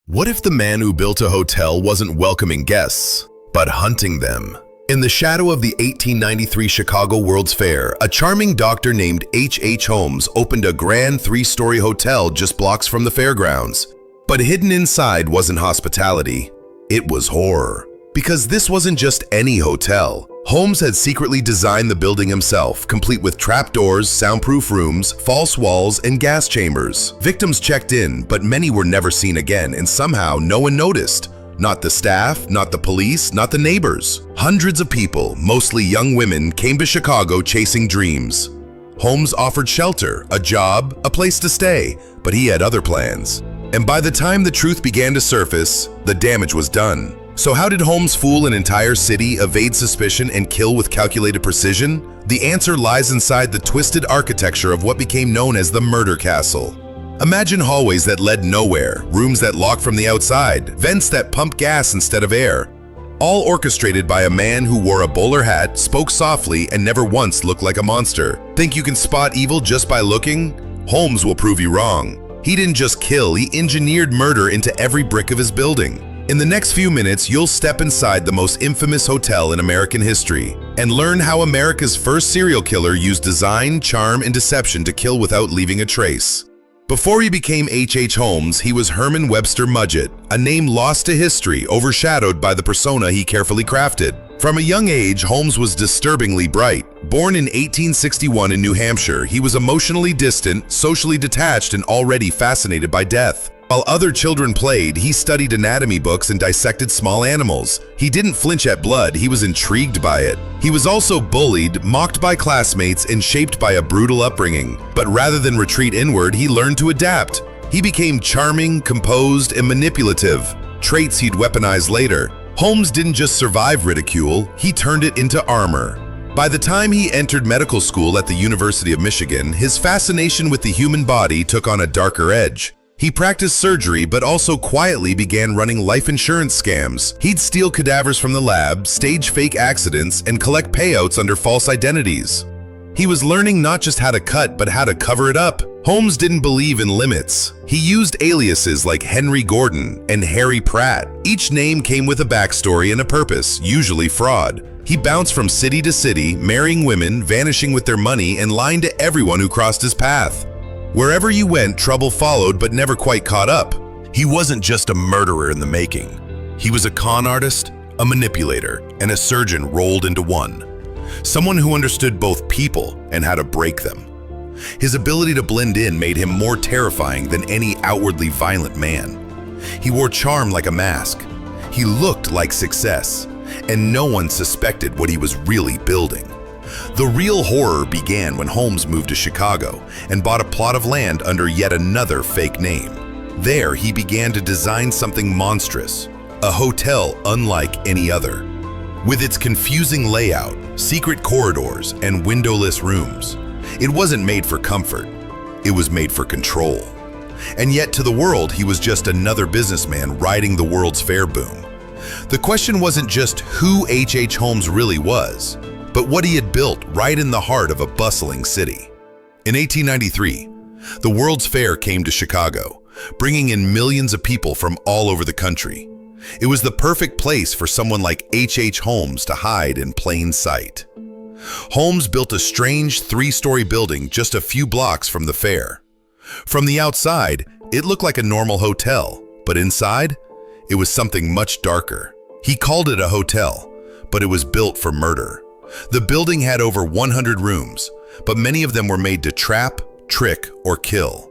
What if the man who built a hotel wasn't welcoming guests, but hunting them? In the shadow of the 1893 Chicago World's Fair, a charming doctor named H.H. Holmes opened a grand three-story hotel just blocks from the fairgrounds. But hidden inside wasn't hospitality, it was horror. Because this wasn't just any hotel. Holmes had secretly designed the building himself, complete with trapdoors, soundproof rooms, false walls, and gas chambers. Victims checked in, but many were never seen again, and somehow no one noticed. Not the staff, not the police, not the neighbors. Hundreds of people, mostly young women, came to Chicago chasing dreams. Holmes offered shelter, a job, a place to stay, but he had other plans. And by the time the truth began to surface, the damage was done. So how did Holmes fool an entire city, evade suspicion, and kill with calculated precision? The answer lies inside the twisted architecture of what became known as the Murder Castle. Imagine hallways that led nowhere, rooms that locked from the outside, vents that pumped gas instead of air. All orchestrated by a man who wore a bowler hat, spoke softly, and never once looked like a monster. Think you can spot evil just by looking? Holmes will prove you wrong. He didn't just kill, he engineered murder into every brick of his building. In the next few minutes, you'll step inside the most infamous hotel in American history and learn how America's first serial killer used design, charm, and deception to kill without leaving a trace. Before he became H.H. Holmes, he was Herman Webster Mudgett, a name lost to history, overshadowed by the persona he carefully crafted. From a young age, Holmes was disturbingly bright. Born in 1861 in New Hampshire, he was emotionally distant, socially detached, and already fascinated by death. While other children played, he studied anatomy books and dissected small animals. He didn't flinch at blood, he was intrigued by it. He was also bullied, mocked by classmates, and shaped by a brutal upbringing. But rather than retreat inward, he learned to adapt. He became charming, composed, and manipulative, traits he'd weaponize later. Holmes didn't just survive ridicule, he turned it into armor. By the time he entered medical school at the University of Michigan, his fascination with the human body took on a darker edge. He practiced surgery, but also quietly began running life insurance scams. He'd steal cadavers from the lab, stage fake accidents, and collect payouts under false identities. He was learning not just how to cut, but how to cover it up. Holmes didn't believe in limits. He used aliases like Henry Gordon and Harry Pratt. Each name came with a backstory and a purpose, usually fraud. He bounced from city to city, marrying women, vanishing with their money, and lying to everyone who crossed his path. Wherever you went, trouble followed but never quite caught up. He wasn't just a murderer in the making. He was a con artist, a manipulator, and a surgeon rolled into one. Someone who understood both people and how to break them. His ability to blend in made him more terrifying than any outwardly violent man. He wore charm like a mask. He looked like success, and no one suspected what he was really building. The real horror began when Holmes moved to Chicago and bought a plot of land under yet another fake name. There, he began to design something monstrous, a hotel unlike any other. With its confusing layout, secret corridors, and windowless rooms, it wasn't made for comfort, it was made for control. And yet to the world, he was just another businessman riding the World's Fair boom. The question wasn't just who H.H. Holmes really was, but what he had built right in the heart of a bustling city. In 1893, the World's Fair came to Chicago, bringing in millions of people from all over the country. It was the perfect place for someone like H.H. Holmes to hide in plain sight. Holmes built a strange three-story building just a few blocks from the fair. From the outside, it looked like a normal hotel, but inside, it was something much darker. He called it a hotel, but it was built for murder. The building had over 100 rooms, but many of them were made to trap, trick, or kill.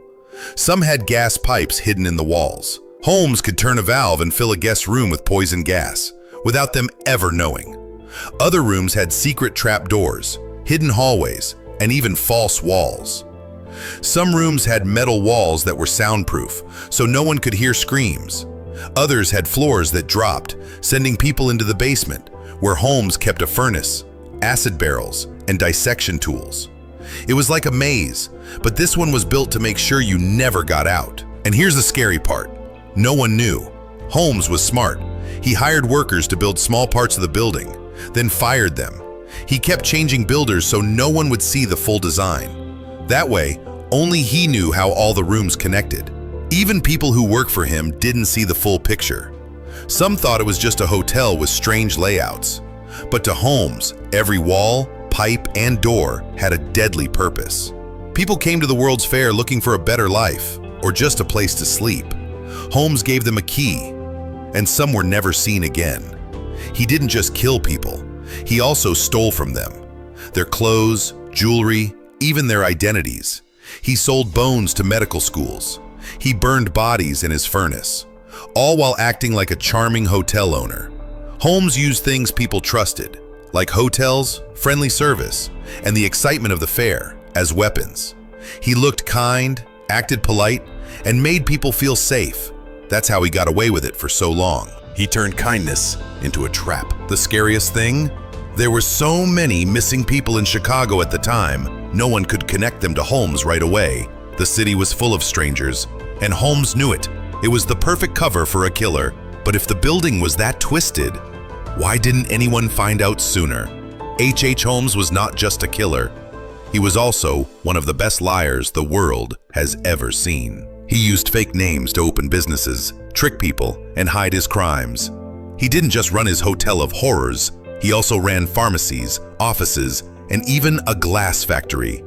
Some had gas pipes hidden in the walls. Holmes could turn a valve and fill a guest's room with poison gas, without them ever knowing. Other rooms had secret trap doors, hidden hallways, and even false walls. Some rooms had metal walls that were soundproof, so no one could hear screams. Others had floors that dropped, sending people into the basement, where Holmes kept a furnace, acid barrels, and dissection tools. It was like a maze, but this one was built to make sure you never got out. And here's the scary part. No one knew. Holmes was smart. He hired workers to build small parts of the building, then fired them. He kept changing builders so no one would see the full design. That way, only he knew how all the rooms connected. Even people who work for him didn't see the full picture. Some thought it was just a hotel with strange layouts. But to Holmes, every wall, pipe, and door had a deadly purpose. People came to the World's Fair looking for a better life, or just a place to sleep. Holmes gave them a key, and some were never seen again. He didn't just kill people, he also stole from them. Their clothes, jewelry, even their identities. He sold bones to medical schools. He burned bodies in his furnace, all while acting like a charming hotel owner. Holmes used things people trusted, like hotels, friendly service, and the excitement of the fair, as weapons. He looked kind, acted polite, and made people feel safe. That's how he got away with it for so long. He turned kindness into a trap. The scariest thing? There were so many missing people in Chicago at the time, no one could connect them to Holmes right away. The city was full of strangers, and Holmes knew it. It was the perfect cover for a killer. But if the building was that twisted, why didn't anyone find out sooner? H.H. Holmes was not just a killer. He was also one of the best liars the world has ever seen. He used fake names to open businesses, trick people, and hide his crimes. He didn't just run his hotel of horrors, he also ran pharmacies, offices, and even a glass factory.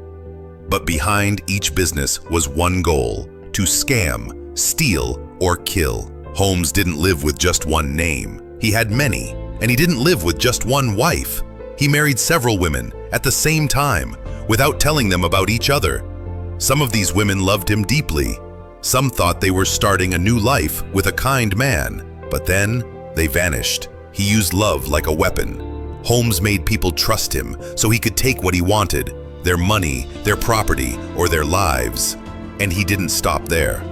But behind each business was one goal: to scam, steal, or kill. Holmes didn't live with just one name. He had many, and he didn't live with just one wife. He married several women at the same time, without telling them about each other. Some of these women loved him deeply. Some thought they were starting a new life with a kind man, but then they vanished. He used love like a weapon. Holmes made people trust him so he could take what he wanted, their money, their property, or their lives. And he didn't stop there.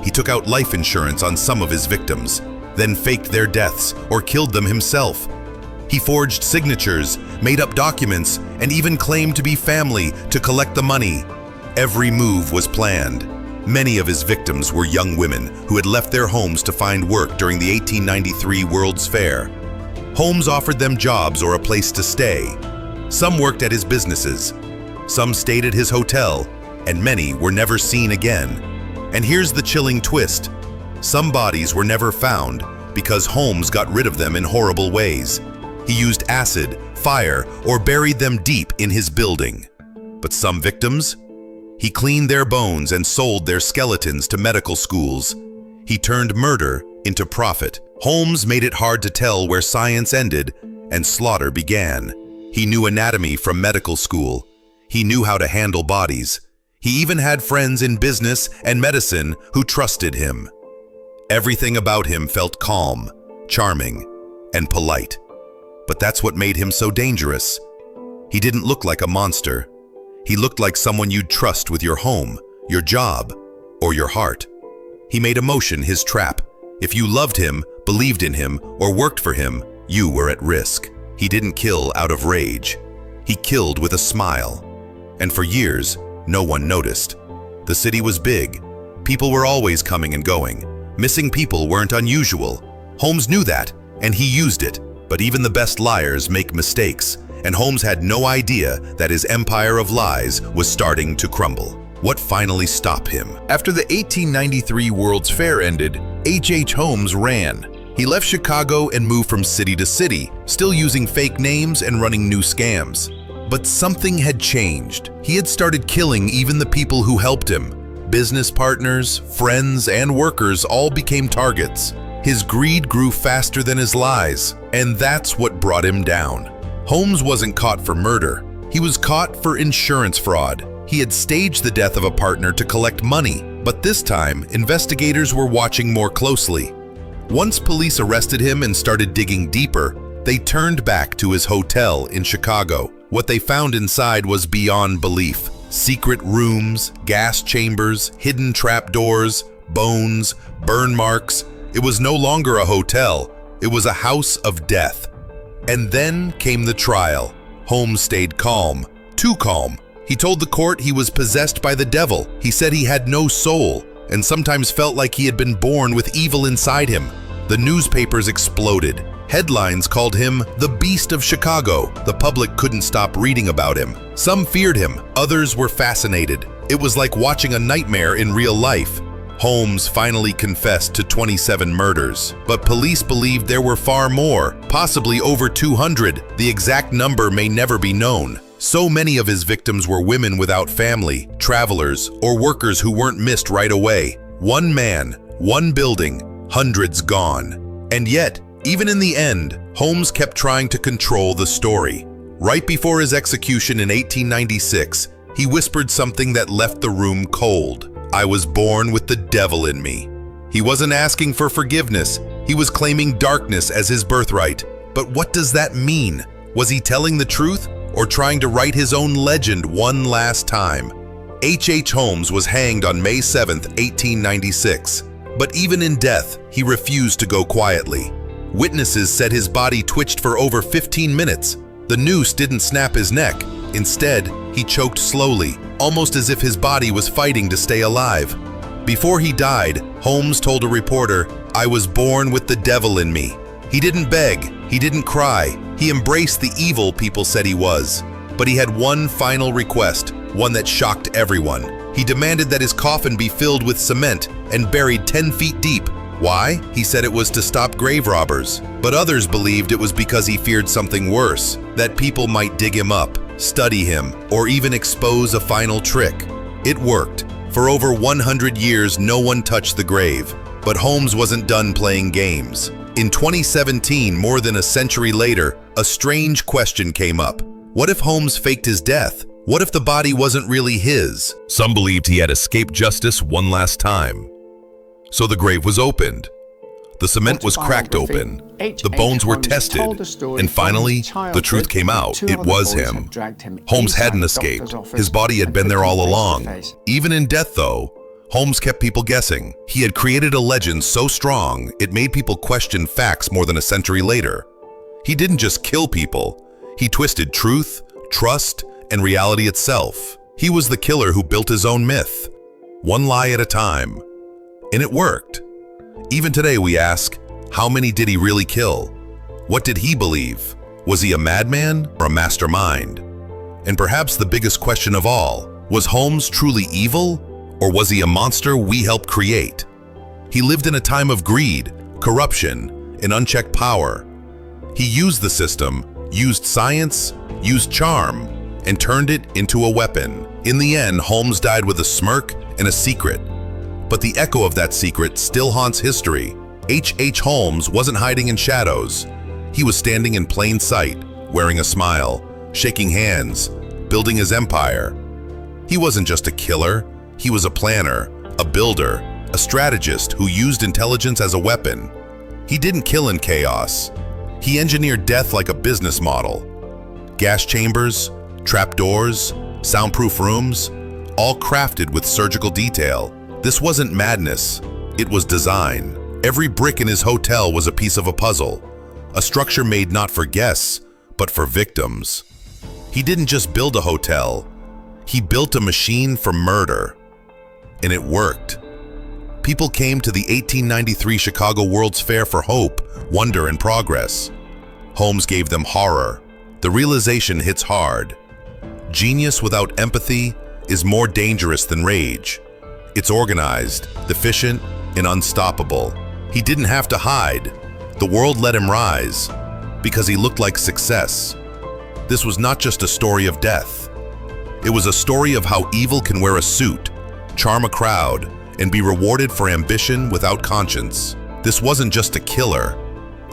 He took out life insurance on some of his victims, then faked their deaths or killed them himself. He forged signatures, made up documents, and even claimed to be family to collect the money. Every move was planned. Many of his victims were young women who had left their homes to find work during the 1893 World's Fair. Holmes offered them jobs or a place to stay. Some worked at his businesses, some stayed at his hotel, and many were never seen again. And here's the chilling twist. Some bodies were never found because Holmes got rid of them in horrible ways. He used acid, fire, or buried them deep in his building. But some victims? He cleaned their bones and sold their skeletons to medical schools. He turned murder into profit. Holmes made it hard to tell where science ended and slaughter began. He knew anatomy from medical school. He knew how to handle bodies. He even had friends in business and medicine who trusted him. Everything about him felt calm, charming, and polite. But that's what made him so dangerous. He didn't look like a monster. He looked like someone you'd trust with your home, your job, or your heart. He made emotion his trap. If you loved him, believed in him, or worked for him, you were at risk. He didn't kill out of rage. He killed with a smile. And for years, no one noticed. The city was big. People were always coming and going. Missing people weren't unusual. Holmes knew that, and he used it. But even the best liars make mistakes, and Holmes had no idea that his empire of lies was starting to crumble. What finally stopped him? After the 1893 World's Fair ended, H.H. Holmes ran. He left Chicago and moved from city to city, still using fake names and running new scams. But something had changed. He had started killing even the people who helped him. Business partners, friends, and workers all became targets. His greed grew faster than his lies, and that's what brought him down. Holmes wasn't caught for murder. He was caught for insurance fraud. He had staged the death of a partner to collect money, but this time, investigators were watching more closely. Once police arrested him and started digging deeper, they turned back to his hotel in Chicago. What they found inside was beyond belief. Secret rooms, gas chambers, hidden trapdoors, bones, burn marks. It was no longer a hotel. It was a house of death. And then came the trial. Holmes stayed calm, too calm. He told the court he was possessed by the devil. He said he had no soul and sometimes felt like he had been born with evil inside him. The newspapers exploded. Headlines called him the Beast of Chicago. The public couldn't stop reading about him. Some feared him, others were fascinated. It was like watching a nightmare in real life. Holmes finally confessed to 27 murders, but police believed there were far more, possibly over 200. The exact number may never be known. So many of his victims were women without family, travelers, or workers who weren't missed right away. One man, one building, hundreds gone. And yet, even in the end, Holmes kept trying to control the story. Right before his execution in 1896, he whispered something that left the room cold. "I was born with the devil in me." He wasn't asking for forgiveness. He was claiming darkness as his birthright. But what does that mean? Was he telling the truth or trying to write his own legend one last time? H.H. Holmes was hanged on May 7, 1896. But even in death, he refused to go quietly. Witnesses said his body twitched for over 15 minutes. The noose didn't snap his neck. Instead, he choked slowly, almost as if his body was fighting to stay alive. Before he died, Holmes told a reporter, "I was born with the devil in me." He didn't beg, he didn't cry, he embraced the evil people said he was. But he had one final request, one that shocked everyone. He demanded that his coffin be filled with cement and buried 10 feet deep. Why? He said it was to stop grave robbers. But others believed it was because he feared something worse, that people might dig him up, study him, or even expose a final trick. It worked. For over 100 years, no one touched the grave. But Holmes wasn't done playing games. In 2017, more than a century later, a strange question came up. What if Holmes faked his death? What if the body wasn't really his? Some believed he had escaped justice one last time. So the grave was opened. The cement was cracked open. The bones were tested. And finally, the truth came out. It was him. Holmes hadn't escaped. His body had been there all along. Even in death, though, Holmes kept people guessing. He had created a legend so strong, it made people question facts more than a century later. He didn't just kill people. He twisted truth, trust, and reality itself. He was the killer who built his own myth, one lie at a time. And it worked. Even today we ask, how many did he really kill? What did he believe? Was he a madman or a mastermind? And perhaps the biggest question of all, was Holmes truly evil, or was he a monster we helped create? He lived in a time of greed, corruption, and unchecked power. He used the system, used science, used charm, and turned it into a weapon. In the end, Holmes died with a smirk and a secret. But the echo of that secret still haunts history. H.H. Holmes wasn't hiding in shadows. He was standing in plain sight, wearing a smile, shaking hands, building his empire. He wasn't just a killer, he was a planner, a builder, a strategist who used intelligence as a weapon. He didn't kill in chaos. He engineered death like a business model. Gas chambers, trapdoors, soundproof rooms, all crafted with surgical detail. This wasn't madness, it was design. Every brick in his hotel was a piece of a puzzle, a structure made not for guests, but for victims. He didn't just build a hotel, he built a machine for murder. And it worked. People came to the 1893 Chicago World's Fair for hope, wonder, and progress. Holmes gave them horror. The realization hits hard. Genius without empathy is more dangerous than rage. It's organized, efficient, and unstoppable. He didn't have to hide. The world let him rise because he looked like success. This was not just a story of death. It was a story of how evil can wear a suit, charm a crowd, and be rewarded for ambition without conscience. This wasn't just a killer.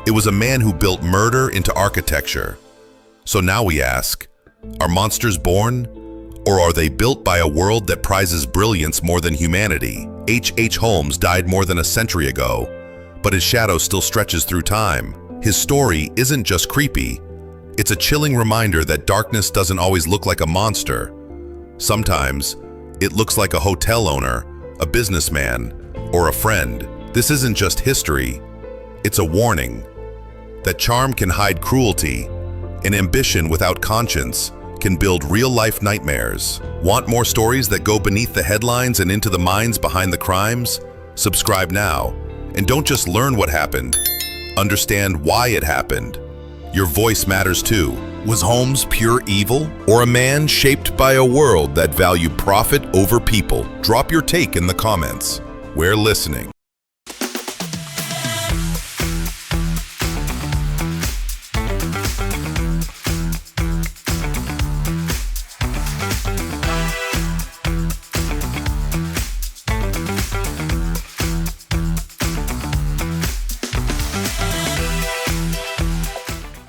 It was a man who built murder into architecture. So now we ask, are monsters born? Or are they built by a world that prizes brilliance more than humanity? H.H. Holmes died more than a century ago, but his shadow still stretches through time. His story isn't just creepy. It's a chilling reminder that darkness doesn't always look like a monster. Sometimes, it looks like a hotel owner, a businessman, or a friend. This isn't just history. It's a warning that charm can hide cruelty, and ambition without conscience can build real-life nightmares. Want more stories that go beneath the headlines and into the minds behind the crimes? Subscribe now, and don't just learn what happened. Understand why it happened. Your voice matters too. Was Holmes pure evil, or a man shaped by a world that valued profit over people? Drop your take in the comments. We're listening.